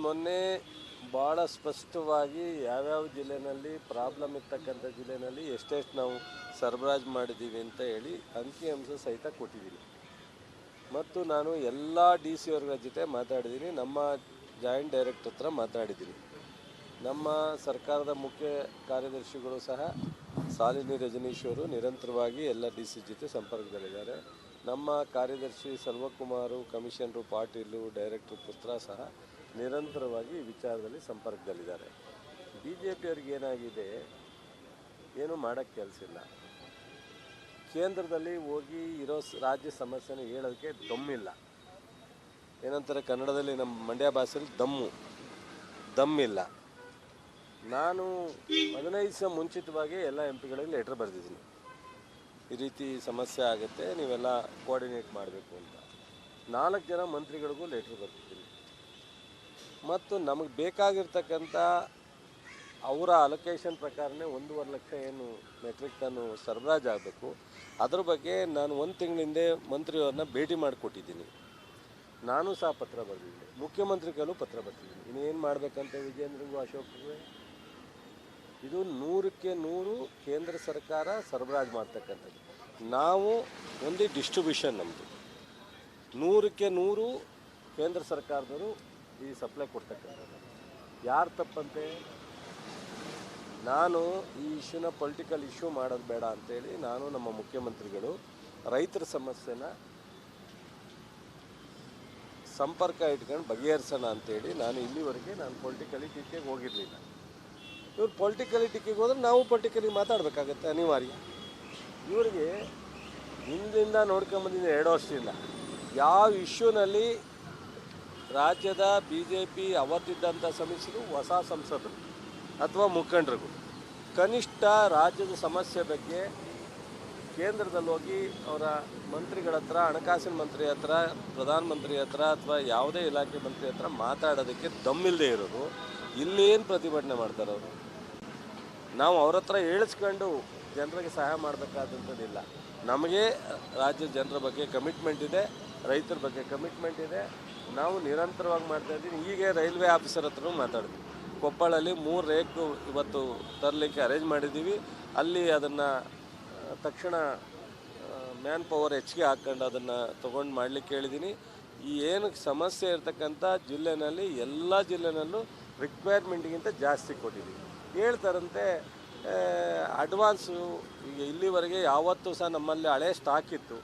ಮೊನ್ನೆ ಭಾಳ ಸ್ಪಷ್ಟವಾಗಿ ಯಾವ್ಯಾವ ಜಿಲ್ಲೆಯಲ್ಲಿ ಪ್ರಾಬ್ಲಮ್ ಇರ್ತಕ್ಕಂಥ ಜಿಲ್ಲೆಯಲ್ಲಿ ಎಷ್ಟೆಷ್ಟು ನಾವು ಸರಬರಾಜು ಮಾಡಿದ್ದೀವಿ ಅಂತ ಹೇಳಿ ಅಂಕಿಅಂಶ ಸಹಿತ ಕೊಟ್ಟಿದ್ದೀನಿ. ಮತ್ತು ನಾನು ಎಲ್ಲ ಡಿ ಸಿ ಅವ್ರ ಜೊತೆ ಮಾತಾಡಿದ್ದೀನಿ, ನಮ್ಮ ಜಾಯಿಂಟ್ ಡೈರೆಕ್ಟರ್ ಹತ್ರ ಮಾತಾಡಿದ್ದೀನಿ. ನಮ್ಮ ಸರ್ಕಾರದ ಮುಖ್ಯ ಕಾರ್ಯದರ್ಶಿಗಳು ಸಹ ಶಾಲಿನಿ ರಜನೀಶ್ ಅವರು ನಿರಂತರವಾಗಿ ಎಲ್ಲ ಡಿ ಸಿ ಜೊತೆ ಸಂಪರ್ಕದಲ್ಲಿದ್ದಾರೆ. ನಮ್ಮ ಕಾರ್ಯದರ್ಶಿ ಸೆಲ್ವಕುಮಾರು, ಕಮಿಷನರು ಪಾಟೀಲು, ಡೈರೆಕ್ಟರ್ ಪುತ್ರ ಸಹ ನಿರಂತರವಾಗಿ ವಿಚಾರದಲ್ಲಿ ಸಂಪರ್ಕದಲ್ಲಿದ್ದಾರೆ. ಬಿ ಜೆ ಪಿಯವ್ರಿಗೆ ಏನಾಗಿದೆ, ಏನೂ ಮಾಡೋಕ್ಕೆ ಕೆಲಸ ಇಲ್ಲ. ಕೇಂದ್ರದಲ್ಲಿ ಹೋಗಿ ಇರೋ ರಾಜ್ಯ ಸಮಸ್ಯೆನ ಹೇಳೋದಕ್ಕೆ ದಮ್ಮಿಲ್ಲ. ಏನಂತಾರೆ ಕನ್ನಡದಲ್ಲಿ, ನಮ್ಮ ಮಂಡ್ಯ ಭಾಷೆಯಲ್ಲಿ ದಮ್ಮಿಲ್ಲ. ನಾನು 15 ದಿವಸ ಮುಂಚಿತವಾಗಿ ಎಲ್ಲ ಎಂ ಪಿಗಳಿಗೆ ಲೆಟ್ರ್ ಬರೆದಿದ್ದೀನಿ, ಈ ರೀತಿ ಸಮಸ್ಯೆ ಆಗುತ್ತೆ, ನೀವೆಲ್ಲ ಕೋಆರ್ಡಿನೇಟ್ ಮಾಡಬೇಕು ಅಂತ. 4 ಜನ ಮಂತ್ರಿಗಳಿಗೂ ಲೆಟ್ರ್ ಬರ್ತಿದ್ದೀನಿ. ಮತ್ತು ನಮಗೆ ಬೇಕಾಗಿರ್ತಕ್ಕಂಥ ಅವರ ಅಲೋಕೇಶನ್ ಪ್ರಕಾರನೇ 1.5 ಲಕ್ಷ ಏನು ಮೆಟ್ರಿಕ್ ಟನ್ನು ಸರಬರಾಜು ಆಗಬೇಕು. ಅದ್ರ ಬಗ್ಗೆ ನಾನು 1 ತಿಂಗಳಿಂದ ಮಂತ್ರಿಯವ್ರನ್ನ ಭೇಟಿ ಮಾಡಿಕೊಟ್ಟಿದ್ದೀನಿ. ನಾನು ಸಹ ಪತ್ರ ಬರೆದಿದ್ದೀನಿ, ಮುಖ್ಯಮಂತ್ರಿಗಳೂ ಪತ್ರ ಬರ್ತಿದ್ದೀನಿ. ಇನ್ನೇನು ಮಾಡಬೇಕಂತ ವಿಜೇಂದ್ರಗೂ ಅಶೋಕ್ಗೂ. ಇದು 100ಕ್ಕೆ 100 ಕೇಂದ್ರ ಸರ್ಕಾರ ಸರಬರಾಜು ಮಾಡ್ತಕ್ಕಂಥದ್ದು. ನಾವು ಒಂದು ಡಿಸ್ಟ್ರಿಬ್ಯೂಷನ್ ನಮ್ಮದು 100ಕ್ಕೆ 100 ಕೇಂದ್ರ ಸರ್ಕಾರದವರು ಈ ಸಪ್ಲೈ ಕೊಡ್ತಕ್ಕಂಥದ್ದು. ಯಾರು ತಪ್ಪಂತೆ? ನಾನು ಈ ಇಶ್ಯೂನ ಪೊಲಿಟಿಕಲ್ ಇಶ್ಯೂ ಮಾಡೋದು ಬೇಡ ಅಂತೇಳಿ ನಾನು ನಮ್ಮ ಮುಖ್ಯಮಂತ್ರಿಗಳು ರೈತರ ಸಮಸ್ಯೆನ ಸಂಪರ್ಕ ಇಟ್ಕೊಂಡು ಬಗೆಹರಿಸೋಣ ಅಂತೇಳಿ ನಾನು ಇಲ್ಲಿವರೆಗೆ ಪೊಲಿಟಿಕಲಿ ಟೀಕೆಗೆ ಹೋಗಿರಲಿಲ್ಲ. ಇವ್ರು ಪೊಲಿಟಿಕಲಿ ಟೀಕೆಗೆ ಹೋದ್ರೆ ನಾವು ಪೊಲಿಟಿಕಲಿ ಮಾತಾಡಬೇಕಾಗತ್ತೆ ಅನಿವಾರ್ಯ. ಇವರಿಗೆ ಹಿಂದಿಂದ ನೋಡ್ಕೊಂಬಂದಿದ್ದ 2 ವರ್ಷದಿಂದ ಯಾವ ಇಶ್ಯೂನಲ್ಲಿ ರಾಜ್ಯದ ಬಿ ಜೆ ಪಿ ಅವತ್ತಿದ್ದಂಥ ಸಮಿತಿಗಳು, ಹೊಸ ಸಂಸದರು ಅಥವಾ ಮುಖಂಡರಿಗೂ ಕನಿಷ್ಠ ರಾಜ್ಯದ ಸಮಸ್ಯೆ ಬಗ್ಗೆ ಕೇಂದ್ರದಲ್ಲಿ ಹೋಗಿ ಅವರ ಮಂತ್ರಿಗಳ ಹತ್ರ, ಹಣಕಾಸಿನ ಮಂತ್ರಿ ಹತ್ರ, ಪ್ರಧಾನಮಂತ್ರಿ ಹತ್ರ ಅಥವಾ ಯಾವುದೇ ಇಲಾಖೆ ಮಂತ್ರಿ ಹತ್ರ ಮಾತಾಡೋದಕ್ಕೆ ದಮ್ಮಿಲ್ಲದೆ ಇರೋರು ಇಲ್ಲೇನು ಪ್ರತಿಭಟನೆ ಮಾಡ್ತಾರೆ ಅವರು. ನಾವು ಅವ್ರ ಹತ್ರ ಹೇಳಿಸ್ಕೊಂಡು ಜನರಿಗೆ ಸಹಾಯ ಮಾಡಬೇಕಾದಂಥದ್ದಿಲ್ಲ. ನಮಗೆ ರಾಜ್ಯದ ಜನರ ಬಗ್ಗೆ ಕಮಿಟ್ಮೆಂಟ್ ಇದೆ, ರೈತರ ಬಗ್ಗೆ ಕಮಿಟ್ಮೆಂಟ್ ಇದೆ. ನಾವು ನಿರಂತರವಾಗಿ ಮಾಡ್ತಾಯಿದ್ದೀವಿ. ಹೀಗೆ ರೈಲ್ವೆ ಆಫೀಸರ್ ಹತ್ರನೂ ಮಾತಾಡಿದ್ವಿ. ಕೊಪ್ಪಳಲ್ಲಿ 3 ರೇಕು ಇವತ್ತು ತರಲಿಕ್ಕೆ ಅರೇಂಜ್ ಮಾಡಿದ್ದೀವಿ. ಅಲ್ಲಿ ಅದನ್ನು ತಕ್ಷಣ ಮ್ಯಾನ್ ಪವರ್ ಹೆಚ್ಚಿಗೆ ಹಾಕ್ಕೊಂಡು ಅದನ್ನು ತೊಗೊಂಡು ಮಾಡಲಿಕ್ಕೆ ಹೇಳಿದ್ದೀನಿ. ಈ ಏನು ಸಮಸ್ಯೆ ಇರ್ತಕ್ಕಂಥ ಜಿಲ್ಲೆನಲ್ಲಿ ಎಲ್ಲ ಜಿಲ್ಲೆನಲ್ಲೂ ರಿಕ್ವೈರ್ಮೆಂಟ್ಗಿಂತ ಜಾಸ್ತಿ ಕೊಟ್ಟಿದ್ದೀವಿ. ಹೇಳ್ತಾರಂತೆ ಅಡ್ವಾನ್ಸು. ಈಗ ಇಲ್ಲಿವರೆಗೆ ಯಾವತ್ತೂ ಸಹ ನಮ್ಮಲ್ಲಿ ಹಳೆ ಸ್ಟಾಕ್ ಇತ್ತು,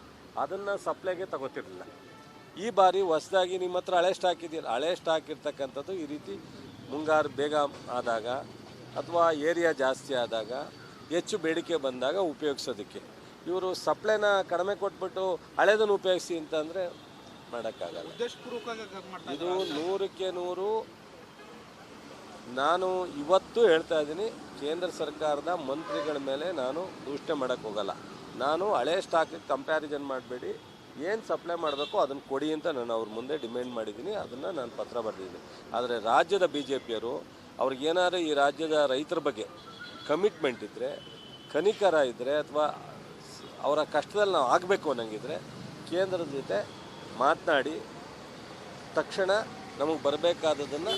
ಅದನ್ನು ಸಪ್ಲೈಗೆ ತಗೋತಿರಲಿಲ್ಲ. ಈ ಬಾರಿ ಹೊಸದಾಗಿ ನಿಮ್ಮ ಹತ್ರ ಹಳೆ ಸ್ಟಾಕ್ ಇದೆಯಲ್ಲ, ಹಳೆ ಸ್ಟಾಕ್ ಇರ್ತಕ್ಕಂಥದ್ದು ಈ ರೀತಿ ಮುಂಗಾರು ಬೇಗ ಆದಾಗ ಅಥವಾ ಏರಿಯಾ ಜಾಸ್ತಿ ಆದಾಗ ಹೆಚ್ಚು ಬೇಡಿಕೆ ಬಂದಾಗ ಉಪಯೋಗಿಸೋದಕ್ಕೆ. ಇವರು ಸಪ್ಲೈನ ಕಡಿಮೆ ಕೊಟ್ಬಿಟ್ಟು ಹಳೇದನ್ನು ಉಪಯೋಗಿಸಿ ಅಂತಂದರೆ ಮಾಡೋಕ್ಕಾಗಲ್ಲ. ಇದು 100ಕ್ಕೆ 100 ನಾನು ಇವತ್ತು ಹೇಳ್ತಾ ಇದ್ದೀನಿ. ಕೇಂದ್ರ ಸರ್ಕಾರದ ಮಂತ್ರಿಗಳ ಮೇಲೆ ನಾನು ದೂಷಣೆ ಮಾಡೋಕ್ಕೆ ಹೋಗಲ್ಲ. ನಾನು ಹಳೆ ಸ್ಟಾಕಿಗೆ ಕಂಪ್ಯಾರಿಸನ್ ಮಾಡಬೇಡಿ, ಏನು ಸಪ್ಲೈ ಮಾಡಬೇಕು ಅದನ್ನು ಕೊಡಿ ಅಂತ ನಾನು ಅವ್ರ ಮುಂದೆ ಡಿಮ್ಯಾಂಡ್ ಮಾಡಿದ್ದೀನಿ. ಅದನ್ನು ನಾನು ಪತ್ರ ಬರೆದಿದ್ದೀನಿ. ಆದರೆ ರಾಜ್ಯದ ಬಿ ಜೆ ಪಿಯವರು ಅವ್ರಿಗೇನಾದ್ರು ಈ ರಾಜ್ಯದ ರೈತರ ಬಗ್ಗೆ ಕಮಿಟ್ಮೆಂಟ್ ಇದ್ದರೆ, ಕನಿಕರ ಇದ್ದರೆ, ಅಥವಾ ಅವರ ಕಷ್ಟದಲ್ಲಿ ನಾವು ಆಗಬೇಕು ಅನ್ನಂಗಿದ್ರೆ ಕೇಂದ್ರದ ಜೊತೆ ಮಾತನಾಡಿ ತಕ್ಷಣ ನಮಗೆ ಬರಬೇಕಾದದನ್ನು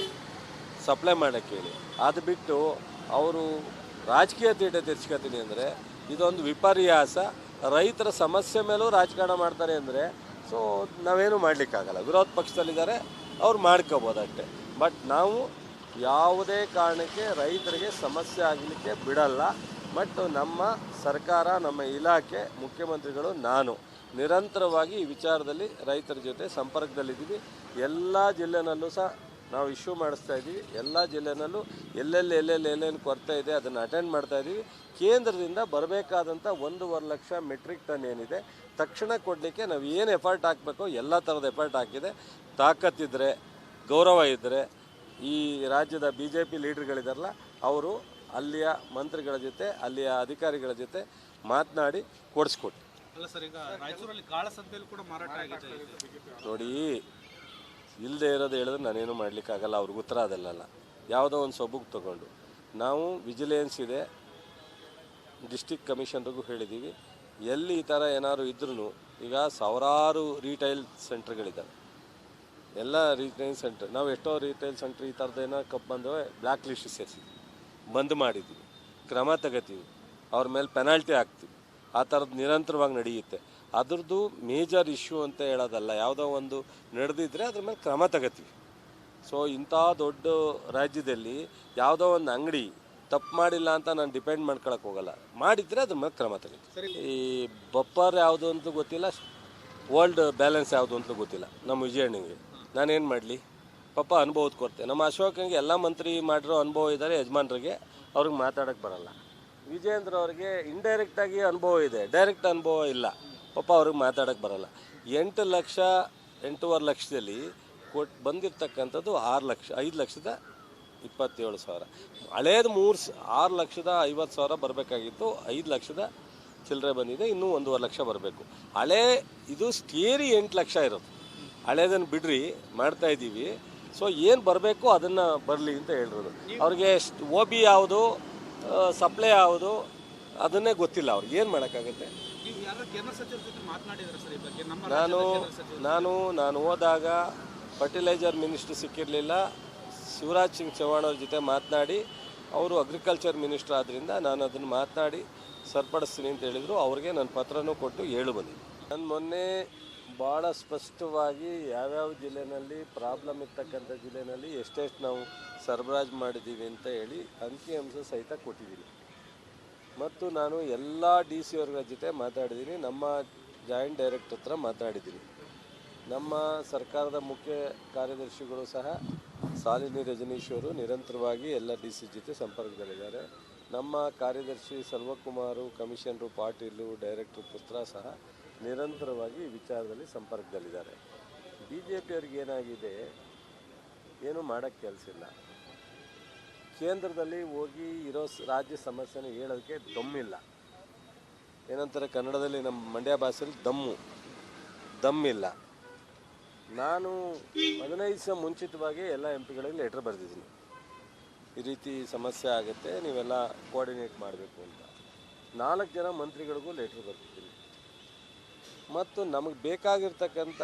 ಸಪ್ಲೈ ಮಾಡೋಕ್ಕೆ ಹೇಳಿ. ಅದು ಬಿಟ್ಟು ಅವರು ರಾಜಕೀಯ ತೀಟೆ ತೆರ್ಸ್ಕೊತೀನಿ ಅಂದರೆ ಇದೊಂದು ವಿಪರ್ಯಾಸ. ರೈತರ ಸಮಸ್ಯೆ ಮೇಲೂ ರಾಜಕಾರಣ ಮಾಡ್ತಾರೆ ಅಂದರೆ ಸೊ ನಾವೇನು ಮಾಡಲಿಕ್ಕಾಗಲ್ಲ. ವಿರೋಧ ಪಕ್ಷದಲ್ಲಿದ್ದಾರೆ, ಅವ್ರು ಮಾಡ್ಕೋಬೋದಷ್ಟೆ. ಬಟ್ ನಾವು ಯಾವುದೇ ಕಾರಣಕ್ಕೆ ರೈತರಿಗೆ ಸಮಸ್ಯೆ ಆಗಲಿಕ್ಕೆ ಬಿಡಲ್ಲ. ಬಟ್ ನಮ್ಮ ಸರ್ಕಾರ, ನಮ್ಮ ಇಲಾಖೆ, ಮುಖ್ಯಮಂತ್ರಿಗಳು, ನಾನು ನಿರಂತರವಾಗಿ ಈ ವಿಚಾರದಲ್ಲಿ ರೈತರ ಜೊತೆ ಸಂಪರ್ಕದಲ್ಲಿದ್ದೀವಿ. ಎಲ್ಲ ಜಿಲ್ಲೆನಲ್ಲೂ ಸಹ ನಾವು ಇಶ್ಯೂ ಮಾಡಿಸ್ತಾ ಇದ್ದೀವಿ. ಎಲ್ಲ ಜಿಲ್ಲೆನಲ್ಲೂ ಎಲ್ಲೆಲ್ಲಿ ಕೊರತೆ ಇದೆ ಅದನ್ನು ಅಟೆಂಡ್ ಮಾಡ್ತಾಯಿದ್ದೀವಿ. ಕೇಂದ್ರದಿಂದ ಬರಬೇಕಾದಂಥ 1.5 ಲಕ್ಷ ಮೆಟ್ರಿಕ್ ಟನ್ ಏನಿದೆ ತಕ್ಷಣ ಕೊಡಲಿಕ್ಕೆ ನಾವು ಏನು ಎಫರ್ಟ್ ಹಾಕಬೇಕು ಎಲ್ಲ ಥರದ ಎಫರ್ಟ್ ಹಾಕಿದೆ. ತಾಕತ್ತಿದ್ದರೆ, ಗೌರವ ಇದ್ದರೆ ಈ ರಾಜ್ಯದ ಬಿ ಜೆ ಪಿ ಲೀಡರ್ಗಳಿದಾರಲ್ಲ, ಅವರು ಅಲ್ಲಿಯ ಮಂತ್ರಿಗಳ ಜೊತೆ, ಅಲ್ಲಿಯ ಅಧಿಕಾರಿಗಳ ಜೊತೆ ಮಾತನಾಡಿ ಕೊಡಿಸ್ಕೊಟ್ಟು. ಅಲ್ಲ ಸರ್, ಈಗ ರಾಯಚೂರಲ್ಲಿ ಕಾಳಸಂತೆಯಲ್ಲಿ ಕೂಡ ಮಾರಾಟ ಆಗಿದೆ ನೋಡಿ. ಇಲ್ಲದೆ ಇರೋದು ಹೇಳಿದ್ರೆ ನಾನೇನು ಮಾಡಲಿಕ್ಕಾಗಲ್ಲ. ಅವ್ರಿಗೆ ಉತ್ತರ ಅದಲ್ಲ. ಯಾವುದೋ ಒಂದು ಸೊಬಗು ತೊಗೊಂಡು ನಾವು ವಿಜಿಲೆನ್ಸ್ ಇದೆ, ಡಿಸ್ಟಿಕ್ ಕಮಿಷನರ್ಗೂ ಹೇಳಿದ್ದೀವಿ. ಎಲ್ಲಿ ಈ ಥರ ಏನಾದ್ರು ಇದ್ರೂ, ಈಗ ಸಾವಿರಾರು ರೀಟೈಲ್ ಸೆಂಟರ್ಗಳಿದ್ದಾವೆ. ಎಲ್ಲ ರಿಟೈಲ್ ಸೆಂಟರ್ ನಾವು ಎಷ್ಟೋ ರಿಟೈಲ್ ಸೆಂಟ್ರ್ ಈ ಥರದ್ದೇನೋ ಕಪ್ ಬಂದವೆ ಬ್ಲ್ಯಾಕ್ ಲಿಸ್ಟ್ ಸೇರಿಸಿದ್ವಿ, ಬಂದ್ ಮಾಡಿದ್ವಿ, ಕ್ರಮ ತಗೋತೀವಿ, ಅವ್ರ ಮೇಲೆ ಪೆನಾಲ್ಟಿ ಹಾಕ್ತೀವಿ. ಆ ಥರದ್ದು ನಿರಂತರವಾಗಿ ನಡೆಯುತ್ತೆ. ಅದ್ರದ್ದು ಮೇಜರ್ ಇಶ್ಯೂ ಅಂತ ಹೇಳೋದಲ್ಲ, ಯಾವುದೋ ಒಂದು ನಡೆದಿದ್ದರೆ ಅದ್ರ ಮೇಲೆ ಕ್ರಮ ತಗೋತೀವಿ. ಸೊ ಇಂಥ ದೊಡ್ಡ ರಾಜ್ಯದಲ್ಲಿ ಯಾವುದೋ ಒಂದು ಅಂಗಡಿ ತಪ್ಪು ಮಾಡಿಲ್ಲ ಅಂತ ನಾನು ಡಿಪೆಂಡ್ ಮಾಡ್ಕೊಳಕ್ಕೆ ಹೋಗಲ್ಲ, ಮಾಡಿದರೆ ಅದ್ರ ಮೇಲೆ ಕ್ರಮ ತಗೋತೀವಿ. ಈ ಬಪ್ಪರ್ ಯಾವುದು ಅಂತ ಗೊತ್ತಿಲ್ಲ, ಓಲ್ಡ್ ಬ್ಯಾಲೆನ್ಸ್ ಯಾವುದು ಅಂತ ಗೊತ್ತಿಲ್ಲ ನಮ್ಮ ವಿಜಯಣ್ಣಂಗೆ. ನಾನೇನು ಮಾಡಲಿ, ಪಾಪ ಅನುಭವದ ಕೊರತೆ. ನಮ್ಮ ಅಶೋಕಂಗೆ ಎಲ್ಲ ಮಂತ್ರಿ ಮಾಡಿರೋ ಅನುಭವ ಇದ್ದಾರೆ, ಯಜಮಾನ್ರಿಗೆ ಅವ್ರಿಗೆ ಮಾತಾಡೋಕ್ಕೆ ಬರಲ್ಲ. ವಿಜೇಂದ್ರ ಅವ್ರಿಗೆ ಇಂಡೈರೆಕ್ಟಾಗಿ ಅನುಭವ ಇದೆ, ಡೈರೆಕ್ಟ್ ಅನುಭವ ಇಲ್ಲ, ಪಾಪ ಅವ್ರಿಗೆ ಮಾತಾಡೋಕ್ಕೆ ಬರಲ್ಲ. 8 ಲಕ್ಷ 8.5 ಲಕ್ಷದಲ್ಲಿ ಬಂದಿರತಕ್ಕಂಥದ್ದು 5,27,000. ಹಳೇದು 6,50,000 ಬರಬೇಕಾಗಿತ್ತು, 5 ಲಕ್ಷದ ಚಿಲ್ಲರೆ ಬಂದಿದೆ, ಇನ್ನೂ 1.5 ಲಕ್ಷ ಬರಬೇಕು. ಹಳೇ ಇದು ಸ್ಟೇರಿ 8 ಲಕ್ಷ ಇರೋದು, ಹಳೇದನ್ನು ಬಿಡ್ರಿ ಮಾಡ್ತಾ ಇದ್ದೀವಿ. ಸೊ ಏನು ಬರಬೇಕು ಅದನ್ನು ಬರಲಿ ಅಂತ ಹೇಳಿರೋದು. ಅವ್ರಿಗೆ OB ಯಾವುದು, ಸಪ್ಲೈ ಯಾವುದು ಅದನ್ನೇ ಗೊತ್ತಿಲ್ಲ, ಅವ್ರಿಗೆ ಏನು ಮಾಡೋಕ್ಕಾಗುತ್ತೆ. ನಾನು ಹೋದಾಗ ಫರ್ಟಿಲೈಸರ್ ಮಿನಿಸ್ಟ್ರ್ ಸಿಕ್ಕಿರಲಿಲ್ಲ. ಶಿವರಾಜ್ ಸಿಂಗ್ ಚೌಹಾಣ್ ಅವ್ರ ಜೊತೆ ಮಾತನಾಡಿ, ಅವರು ಅಗ್ರಿಕಲ್ಚರ್ ಮಿನಿಸ್ಟ್ರ್ ಆದ್ದರಿಂದ ನಾನು ಅದನ್ನು ಮಾತನಾಡಿ ಸರಿಪಡಿಸ್ತೀನಿ ಅಂತ ಹೇಳಿದರು. ಅವ್ರಿಗೆ ನಾನು ಪತ್ರನೂ ಕೊಟ್ಟು ಹೇಳು ಬಂದಿದ್ದೆ. ನಾನು ಮೊನ್ನೆ ಭಾಳ ಸ್ಪಷ್ಟವಾಗಿ ಯಾವ್ಯಾವ ಜಿಲ್ಲೆಯಲ್ಲಿ ಪ್ರಾಬ್ಲಮ್ ಇರ್ತಕ್ಕಂಥ ಜಿಲ್ಲೆಯಲ್ಲಿ ಎಷ್ಟೆಷ್ಟು ನಾವು ಸರಬರಾಜು ಮಾಡಿದ್ದೀವಿ ಅಂತ ಹೇಳಿ ಅಂಕಿಅಂಶ ಸಹಿತ ಕೊಟ್ಟಿದ್ದೀನಿ. ಮತ್ತು ನಾನು ಎಲ್ಲ DC ಅವ್ರ ಜೊತೆ ಮಾತಾಡಿದ್ದೀನಿ, ನಮ್ಮ ಜಾಯಿಂಟ್ ಡೈರೆಕ್ಟರ್ ಹತ್ರ ಮಾತಾಡಿದ್ದೀನಿ. ನಮ್ಮ ಸರ್ಕಾರದ ಮುಖ್ಯ ಕಾರ್ಯದರ್ಶಿಗಳು ಸಹ ಶಾಲಿನಿ ರಜನೀಶ್ ಅವರು ನಿರಂತರವಾಗಿ ಎಲ್ಲ DC ಜೊತೆ ಸಂಪರ್ಕದಲ್ಲಿದ್ದಾರೆ. ನಮ್ಮ ಕಾರ್ಯದರ್ಶಿ ಸೆಲ್ವಕುಮಾರು, ಕಮಿಷನರು ಪಾಟೀಲು, ಡೈರೆಕ್ಟರ್ ಪುತ್ರ ಸಹ ನಿರಂತರವಾಗಿ ಈ ವಿಚಾರದಲ್ಲಿ ಸಂಪರ್ಕದಲ್ಲಿದ್ದಾರೆ. BJP ಅವ್ರಿಗೆ ಏನಾಗಿದೆ, ಏನೂ ಮಾಡೋಕ್ಕೆ ಕೆಲಸ ಇಲ್ಲ. ಕೇಂದ್ರದಲ್ಲಿ ಹೋಗಿ ಇರೋ ರಾಜ್ಯ ಸಮಸ್ಯೆನ ಹೇಳೋದಕ್ಕೆ ದಮ್ಮಿಲ್ಲ. ಏನಂತಾರೆ ಕನ್ನಡದಲ್ಲಿ, ನಮ್ಮ ಮಂಡ್ಯ ಭಾಷೆಯಲ್ಲಿ ದಮ್ಮಿಲ್ಲ. ನಾನು 15 ದಿವಸ ಮುಂಚಿತವಾಗಿ ಎಲ್ಲ MP ಗಳಿಗೆ ಲೆಟ್ರ್ ಬರೆದಿದ್ದೀನಿ, ಈ ರೀತಿ ಸಮಸ್ಯೆ ಆಗುತ್ತೆ, ನೀವೆಲ್ಲ ಕೋಆರ್ಡಿನೇಟ್ ಮಾಡಬೇಕು ಅಂತ. 4 ಜನ ಮಂತ್ರಿಗಳಿಗೂ ಲೆಟ್ರ್ ಬರ್ತಿದ್ದೀನಿ. ಮತ್ತು ನಮಗೆ ಬೇಕಾಗಿರ್ತಕ್ಕಂಥ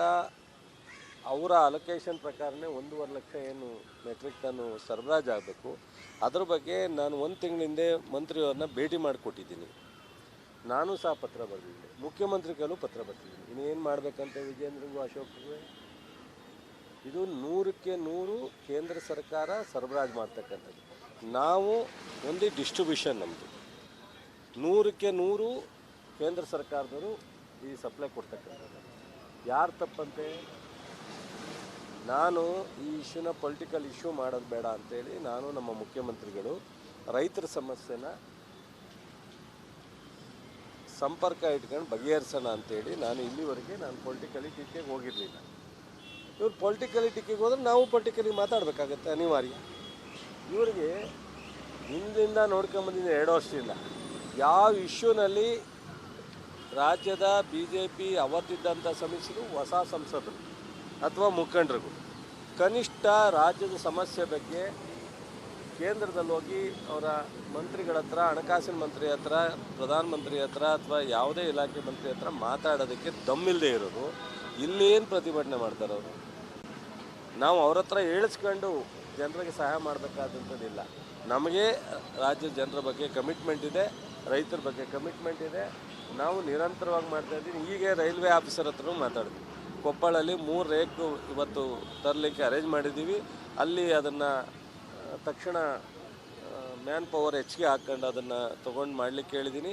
ಅವರ ಅಲೊಕೇಶನ್ ಪ್ರಕಾರನೇ 1.5 ಲಕ್ಷ ಏನು ಮೆಟ್ರಿಕ್ ಟನ್ನು ಸರಬರಾಜು ಆಗಬೇಕು. ಅದ್ರ ಬಗ್ಗೆ ನಾನು 1 ತಿಂಗಳಿಂದ ಮಂತ್ರಿಯವ್ರನ್ನ ಭೇಟಿ ಮಾಡಿಕೊಟ್ಟಿದ್ದೀನಿ. ನಾನು ಸಹ ಪತ್ರ ಬರೆದಿದ್ದೀನಿ, ಮುಖ್ಯಮಂತ್ರಿಗಳೂ ಪತ್ರ ಬರ್ತಿದ್ದೀನಿ. ಇನ್ನೇನು ಮಾಡಬೇಕಂತ ವಿಜೇಂದ್ರಿಗೂ ಅಶೋಕ್ಗೂ. ಇದು 100ಕ್ಕೆ 100 ಕೇಂದ್ರ ಸರ್ಕಾರ ಸರಬರಾಜು ಮಾಡ್ತಕ್ಕಂಥದ್ದು. ನಾವು ಒಂದು ಡಿಸ್ಟ್ರಿಬ್ಯೂಷನ್ ನಮ್ಮದು 100ಕ್ಕೆ 100 ಕೇಂದ್ರ ಸರ್ಕಾರದವರು ಈ ಸಪ್ಲೈ ಕೊಡ್ತಕ್ಕಂಥದ್ದು. ಯಾರು ತಪ್ಪಂತೆ? ನಾನು ಈ ಇಶ್ಯೂನ ಪೊಲಿಟಿಕಲ್ ಇಶ್ಯೂ ಮಾಡೋದು ಬೇಡ ಅಂತೇಳಿ ನಾನು ನಮ್ಮ ಮುಖ್ಯಮಂತ್ರಿಗಳು ರೈತರ ಸಮಸ್ಯೆನ ಸಂಪರ್ಕ ಇಟ್ಕೊಂಡು ಬಗೆಹರಿಸೋಣ ಅಂತೇಳಿ ನಾನು ಇಲ್ಲಿವರೆಗೆ ಪೊಲಿಟಿಕಲಿ ಟೀಕೆಗೆ ಹೋಗಿರಲಿಲ್ಲ. ಇವ್ರು ಪೊಲಿಟಿಕಲಿ ಟೀಕೆಗೆ ಹೋದ್ರೆ ನಾವು ಪೊಲಿಟಿಕಲಿ ಮಾತಾಡಬೇಕಾಗತ್ತೆ, ಅನಿವಾರ್ಯ. ಇವರಿಗೆ ಹಿಂದಿಂದ ನೋಡ್ಕೊಂಬಂದಿದ್ದ 2 ವರ್ಷದಿಂದ ಯಾವ ಇಶ್ಯೂನಲ್ಲಿ ರಾಜ್ಯದ BJP ಅವತ್ತಿದ್ದಂಥ ಸಮಿತಿಗಳು, ಹೊಸ ಸಂಸದರು ಅಥವಾ ಮುಖಂಡರಿಗೂ ಕನಿಷ್ಠ ರಾಜ್ಯದ ಸಮಸ್ಯೆ ಬಗ್ಗೆ ಕೇಂದ್ರದಲ್ಲಿ ಹೋಗಿ ಅವರ ಮಂತ್ರಿಗಳ ಹತ್ರ, ಹಣಕಾಸಿನ ಮಂತ್ರಿ ಹತ್ರ, ಪ್ರಧಾನಮಂತ್ರಿ ಹತ್ರ ಅಥವಾ ಯಾವುದೇ ಇಲಾಖೆ ಮಂತ್ರಿ ಹತ್ರ ಮಾತಾಡೋದಕ್ಕೆ ದಮ್ಮಿಲ್ಲದೆ ಇರೋರು ಇಲ್ಲೇನು ಪ್ರತಿಭಟನೆ ಮಾಡ್ತಾರೆ ಅವರು. ನಾವು ಅವ್ರ ಹತ್ರ ಹೇಳಿಸ್ಕೊಂಡು ಜನರಿಗೆ ಸಹಾಯ ಮಾಡಬೇಕಾದಂಥದ್ದಿಲ್ಲ. ನಮಗೆ ರಾಜ್ಯದ ಜನರ ಬಗ್ಗೆ ಕಮಿಟ್ಮೆಂಟ್ ಇದೆ, ರೈತರ ಬಗ್ಗೆ ಕಮಿಟ್ಮೆಂಟ್ ಇದೆ. ನಾವು ನಿರಂತರವಾಗಿ ಮಾಡ್ತಾಯಿದ್ದೀವಿ. ಹೀಗೆ ರೈಲ್ವೆ ಆಫೀಸರ್ ಹತ್ರನೂ ಮಾತಾಡಿದ್ವಿ. ಕೊಪ್ಪಳಲ್ಲಿ 3 ರೇಕು ಇವತ್ತು ತರಲಿಕ್ಕೆ ಅರೇಂಜ್ ಮಾಡಿದ್ದೀವಿ. ಅಲ್ಲಿ ಅದನ್ನು ತಕ್ಷಣ ಮ್ಯಾನ್ ಪವರ್ ಹೆಚ್ಚಿಗೆ ಹಾಕ್ಕೊಂಡು ಅದನ್ನು ತೊಗೊಂಡು ಮಾಡಲಿಕ್ಕೆ ಹೇಳಿದ್ದೀನಿ.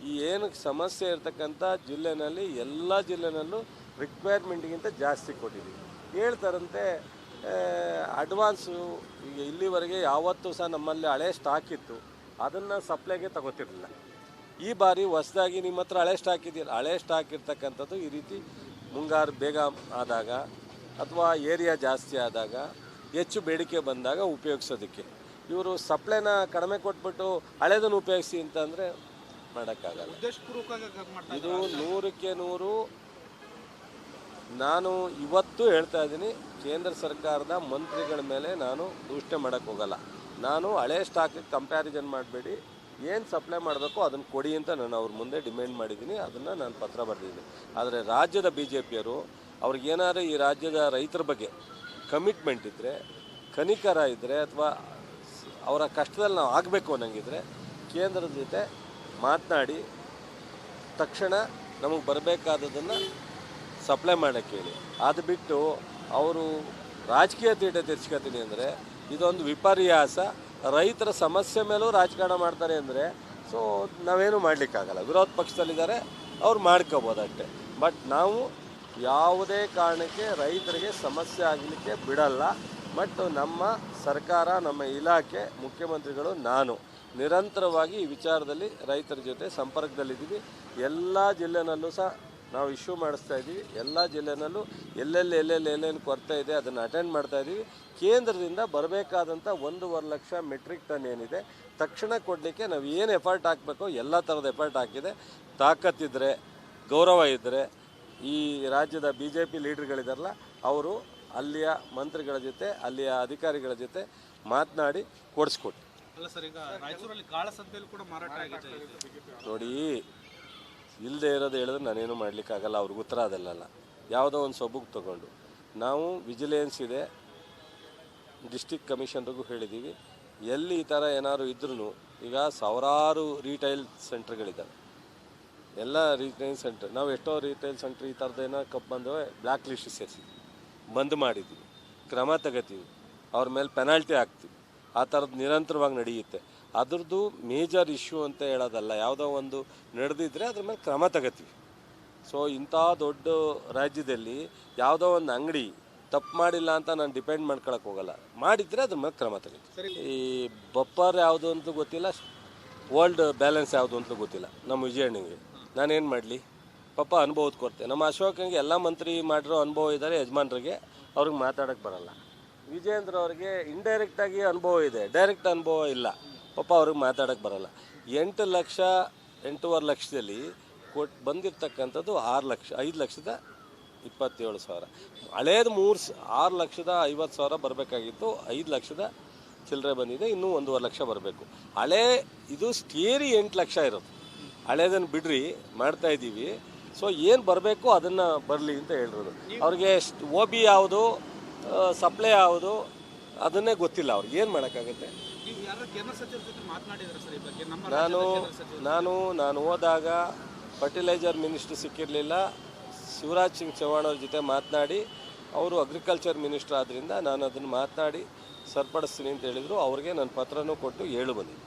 ಈ ಏನು ಸಮಸ್ಯೆ ಇರ್ತಕ್ಕಂಥ ಜಿಲ್ಲೆನಲ್ಲಿ ಎಲ್ಲ ಜಿಲ್ಲೆನಲ್ಲೂ ರಿಕ್ವೈರ್ಮೆಂಟ್ಗಿಂತ ಜಾಸ್ತಿ ಕೊಟ್ಟಿದ್ದೀವಿ. ಹೇಳ್ತಾರಂತೆ ಅಡ್ವಾನ್ಸು. ಈಗ ಇಲ್ಲಿವರೆಗೆ ಯಾವತ್ತೂ ಸಹ ನಮ್ಮಲ್ಲಿ ಹಳೆ ಸ್ಟಾಕ್ ಇತ್ತು, ಅದನ್ನು ಸಪ್ಲೈಗೆ ತಗೋತಿರಲಿಲ್ಲ. ಈ ಬಾರಿ ಹೊಸದಾಗಿ ನಿಮ್ಮ ಹತ್ರ ಹಳೆ ಸ್ಟಾಕ್ ಇದೆಯಲ್ಲ, ಹಳೆ ಸ್ಟಾಕ್ ಇರ್ತಕ್ಕಂಥದ್ದು ಈ ರೀತಿ ಮುಂಗಾರು ಬೇಗ ಆದಾಗ ಅಥವಾ ಏರಿಯಾ ಜಾಸ್ತಿ ಆದಾಗ ಹೆಚ್ಚು ಬೇಡಿಕೆ ಬಂದಾಗ ಉಪಯೋಗಿಸೋದಕ್ಕೆ. ಇವರು ಸಪ್ಲೈನ ಕಡಿಮೆ ಕೊಟ್ಬಿಟ್ಟು ಹಳೇದನ್ನು ಉಪಯೋಗಿಸಿ ಅಂತಂದರೆ ಮಾಡೋಕ್ಕಾಗಲ್ಲ. ಇದು 100ಕ್ಕೆ 100 ನಾನು ಇವತ್ತು ಹೇಳ್ತಾ ಇದ್ದೀನಿ. ಕೇಂದ್ರ ಸರ್ಕಾರದ ಮಂತ್ರಿಗಳ ಮೇಲೆ ನಾನು ದೂಷಣೆ ಮಾಡೋಕ್ಕೆ ಹೋಗಲ್ಲ. ನಾನು ಹಳೆ ಸ್ಟಾಕಿಗೆ ಕಂಪ್ಯಾರಿಸನ್ ಮಾಡಬೇಡಿ, ಏನು ಸಪ್ಲೈ ಮಾಡಬೇಕು ಅದನ್ನು ಕೊಡಿ ಅಂತ ನಾನು ಅವ್ರ ಮುಂದೆ ಡಿಮ್ಯಾಂಡ್ ಮಾಡಿದ್ದೀನಿ. ಅದನ್ನು ನಾನು ಪತ್ರ ಬರೆದಿದ್ದೀನಿ. ಆದರೆ ರಾಜ್ಯದ BJPಯವರು ಅವ್ರಿಗೇನಾದ್ರು ಈ ರಾಜ್ಯದ ರೈತರ ಬಗ್ಗೆ ಕಮಿಟ್ಮೆಂಟ್ ಇದ್ದರೆ, ಕನಿಕರ ಇದ್ದರೆ, ಅಥವಾ ಅವರ ಕಷ್ಟದಲ್ಲಿ ನಾವು ಆಗಬೇಕು ಅನ್ನಂಗಿದ್ರೆ ಕೇಂದ್ರದ ಜೊತೆ ಮಾತನಾಡಿ ತಕ್ಷಣ ನಮಗೆ ಬರಬೇಕಾದದನ್ನು ಸಪ್ಲೈ ಮಾಡೋಕ್ಕೆ ಹೇಳಿ. ಅದು ಬಿಟ್ಟು ಅವರು ರಾಜಕೀಯ ತೀಟೆ ತೀರ್ಸ್ಕೊತೀನಿ ಅಂದರೆ ಇದೊಂದು ವಿಪರ್ಯಾಸ. ರೈತರ ಸಮಸ್ಯೆ ಮೇಲೂ ರಾಜಕಾರಣ ಮಾಡ್ತಾರೆ ಅಂದರೆ ಸೊ ನಾವೇನು ಮಾಡಲಿಕ್ಕಾಗಲ್ಲ. ವಿರೋಧ ಪಕ್ಷದಲ್ಲಿದ್ದಾರೆ, ಅವ್ರು ಮಾಡ್ಕೋಬೋದು ಅಷ್ಟೇ. ಬಟ್ ನಾವು ಯಾವುದೇ ಕಾರಣಕ್ಕೆ ರೈತರಿಗೆ ಸಮಸ್ಯೆ ಆಗಲಿಕ್ಕೆ ಬಿಡಲ್ಲ. ಬಟ್ ನಮ್ಮ ಸರ್ಕಾರ, ನಮ್ಮ ಇಲಾಖೆ, ಮುಖ್ಯಮಂತ್ರಿಗಳು, ನಾನು ನಿರಂತರವಾಗಿ ಈ ವಿಚಾರದಲ್ಲಿ ರೈತರ ಜೊತೆ ಸಂಪರ್ಕದಲ್ಲಿದ್ದೀವಿ. ಎಲ್ಲ ಜಿಲ್ಲೆನಲ್ಲೂ ಸಹ ನಾವು ಇಶ್ಯೂ ಮಾಡಿಸ್ತಾ ಇದ್ದೀವಿ. ಎಲ್ಲ ಜಿಲ್ಲೆನಲ್ಲೂ ಎಲ್ಲೆಲ್ಲಿ ಕೊರತೆ ಇದೆ ಅದನ್ನು ಅಟೆಂಡ್ ಮಾಡ್ತಾ ಇದ್ದೀವಿ. ಕೇಂದ್ರದಿಂದ ಬರಬೇಕಾದಂಥ 1.5 ಲಕ್ಷ ಮೆಟ್ರಿಕ್ ಟನ್ ಏನಿದೆ ತಕ್ಷಣ ಕೊಡಲಿಕ್ಕೆ ನಾವು ಏನು ಎಫರ್ಟ್ ಹಾಕಬೇಕೋ ಎಲ್ಲ ಥರದ ಎಫರ್ಟ್ ಹಾಕಿದೆ. ತಾಕತ್ತಿದ್ದರೆ, ಗೌರವ ಇದ್ದರೆ ಈ ರಾಜ್ಯದ BJP ಲೀಡರ್ಗಳಿದಾರಲ್ಲ ಅವರು ಅಲ್ಲಿಯ ಮಂತ್ರಿಗಳ ಜೊತೆ, ಅಲ್ಲಿಯ ಅಧಿಕಾರಿಗಳ ಜೊತೆ ಮಾತನಾಡಿ ಕೊಡಿಸ್ಕೊಟ್ಟು. ಅಲ್ಲ ಸರ್, ಈಗ ರಾಯಚೂರಲ್ಲಿ ಕಾಳಸಂತೆಯಲ್ಲಿ ಕೂಡ ಮಾರಾಟ ಆಗಿದೆ. ನೋಡಿ, ಇಲ್ಲದೆ ಇರೋದು ಹೇಳಿದ್ರೆ ನಾನೇನು ಮಾಡಲಿಕ್ಕಾಗಲ್ಲ. ಅವ್ರಿಗೆ ಉತ್ತರ ಅದಲ್ಲ. ಯಾವುದೋ ಒಂದು ಸೊಬಗು ತೊಗೊಂಡು ನಾವು ವಿಜಿಲೆನ್ಸ್ ಇದೆ, ಡಿಸ್ಟಿಕ್ ಕಮಿಷನ್ರಿಗೂ ಹೇಳಿದ್ದೀವಿ. ಎಲ್ಲಿ ಈ ಥರ ಏನಾದ್ರು ಇದ್ರೂ, ಈಗ ಸಾವಿರಾರು ರೀಟೈಲ್ ಸೆಂಟ್ರ್ಗಳಿದ್ದಾವೆ, ಎಲ್ಲ ರೀಟೈಲ್ ಸೆಂಟ್ರ್. ನಾವು ಎಷ್ಟೋ ರೀಟೈಲ್ ಸೆಂಟ್ರ್ ಈ ಥರದ್ದೇನೋ ಬಂದವೆ ಬ್ಲ್ಯಾಕ್ ಲಿಸ್ಟ್ ಸೇರಿಸಿದ್ವಿ, ಬಂದ್ ಮಾಡಿದ್ವಿ, ಕ್ರಮ ತಗೋತೀವಿ, ಅವ್ರ ಮೇಲೆ ಪೆನಾಲ್ಟಿ ಹಾಕ್ತೀವಿ. ಆ ಥರದ್ದು ನಿರಂತರವಾಗಿ ನಡೆಯುತ್ತೆ. ಅದ್ರದ್ದು ಮೇಜರ್ ಇಶ್ಯೂ ಅಂತ ಹೇಳೋದಲ್ಲ. ಯಾವುದೋ ಒಂದು ನಡೆದಿದ್ದರೆ ಅದ್ರ ಮೇಲೆ ಕ್ರಮ ತಗೋತೀವಿ. ಸೊ ಇಂಥ ದೊಡ್ಡ ರಾಜ್ಯದಲ್ಲಿ ಯಾವುದೋ ಒಂದು ಅಂಗಡಿ ತಪ್ಪು ಮಾಡಿಲ್ಲ ಅಂತ ನಾನು ಡಿಪೆಂಡ್ ಮಾಡ್ಕೊಳಕ್ಕೆ ಹೋಗಲ್ಲ. ಮಾಡಿದರೆ ಅದ್ರ ಮೇಲೆ ಕ್ರಮ ತಗೋತೀವಿ. ಈ ಬಪ್ಪರ್ ಯಾವುದು ಅಂತ ಗೊತ್ತಿಲ್ಲ, ಓಲ್ಡ್ ಬ್ಯಾಲೆನ್ಸ್ ಯಾವುದು ಅಂತ ಗೊತ್ತಿಲ್ಲ ನಮ್ಮ ವಿಜಯಣ್ಣಂಗೆ. ನಾನೇನು ಮಾಡಲಿ? ಪಾಪ ಅನುಭವದ ಕೊರತೆ. ನಮ್ಮ ಅಶೋಕಂಗೆ ಎಲ್ಲ ಮಂತ್ರಿ ಮಾಡಿರೋ ಅನುಭವ ಇದ್ದಾರೆ, ಯಜಮಾನ್ರಿಗೆ, ಅವ್ರಿಗೆ ಮಾತಾಡೋಕ್ಕೆ ಬರಲ್ಲ. ವಿಜೇಂದ್ರ ಅವ್ರಿಗೆ ಇಂಡೈರೆಕ್ಟಾಗಿ ಅನುಭವ ಇದೆ, ಡೈರೆಕ್ಟ್ ಅನುಭವ ಇಲ್ಲ. ಪಾಪ ಅವ್ರಿಗೆ ಮಾತಾಡೋಕ್ಕೆ ಬರಲ್ಲ. 8 ಲಕ್ಷ 8.5 ಲಕ್ಷದಲ್ಲಿ ಬಂದಿರತಕ್ಕಂಥದ್ದು 5,27,000. ಹಳೇದು 6,50,000 ಬರಬೇಕಾಗಿತ್ತು, 5 ಲಕ್ಷದ ಚಿಲ್ಲರೆ ಬಂದಿದೆ. ಇನ್ನೂ 1.5 ಲಕ್ಷ ಬರಬೇಕು. ಇದು ಸ್ಟೇರಿ 8 ಲಕ್ಷ ಇರೋದು. ಹಳೇದನ್ನು ಬಿಡ್ರಿ, ಮಾಡ್ತಾ ಇದ್ದೀವಿ. ಸೊ ಏನು ಬರಬೇಕು ಅದನ್ನು ಬರಲಿ ಅಂತ ಹೇಳಿರೋದು. ಅವ್ರಿಗೆ OB ಯಾವುದು, ಸಪ್ಲೈ ಯಾವುದು ಅದನ್ನೇ ಗೊತ್ತಿಲ್ಲ. ಅವ್ರಿಗೆ ಏನು ಮಾಡೋಕ್ಕಾಗುತ್ತೆ? ನಾನು ಹೋದಾಗ ಫರ್ಟಿಲೈಸರ್ ಮಿನಿಸ್ಟ್ರು ಸಿಕ್ಕಿರಲಿಲ್ಲ. ಶಿವರಾಜ್ ಸಿಂಗ್ ಚೌಹಾಣ್ ಅವ್ರ ಜೊತೆ ಮಾತನಾಡಿ, ಅವರು ಅಗ್ರಿಕಲ್ಚರ್ ಮಿನಿಸ್ಟ್ರ್ ಆದ್ದರಿಂದ ನಾನು ಅದನ್ನು ಮಾತನಾಡಿ ಸರಿಪಡಿಸ್ತೀನಿ ಅಂತ ಹೇಳಿದರು. ಅವ್ರಿಗೆ ನಾನು ಪತ್ರನೂ ಕೊಟ್ಟು ಹೇಳು ಬಂದಿದ್ದೆ.